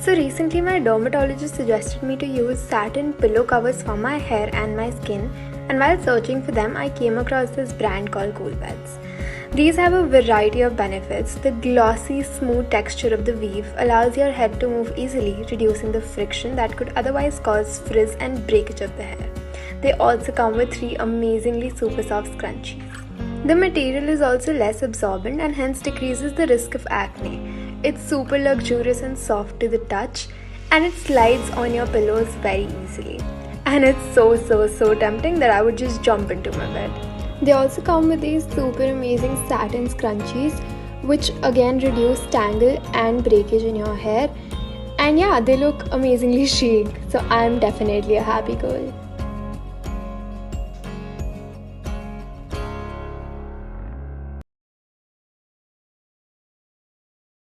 So recently my dermatologist suggested me to use satin pillow covers for my hair and my skin, and while searching for them I came across this brand called COOLBEDS. These have a variety of benefits. The glossy, smooth texture of the weave allows your head to move easily, reducing the friction that could otherwise cause frizz and breakage of the hair. They also come with 3 amazingly super soft scrunchies. The material is also less absorbent and hence decreases the risk of acne. It's super luxurious and soft to the touch, and it slides on your pillows very easily. And it's so tempting that I would just jump into my bed. They also come with these super amazing satin scrunchies, which again reduce tangle and breakage in your hair. And yeah, they look amazingly chic, so I'm definitely a happy girl.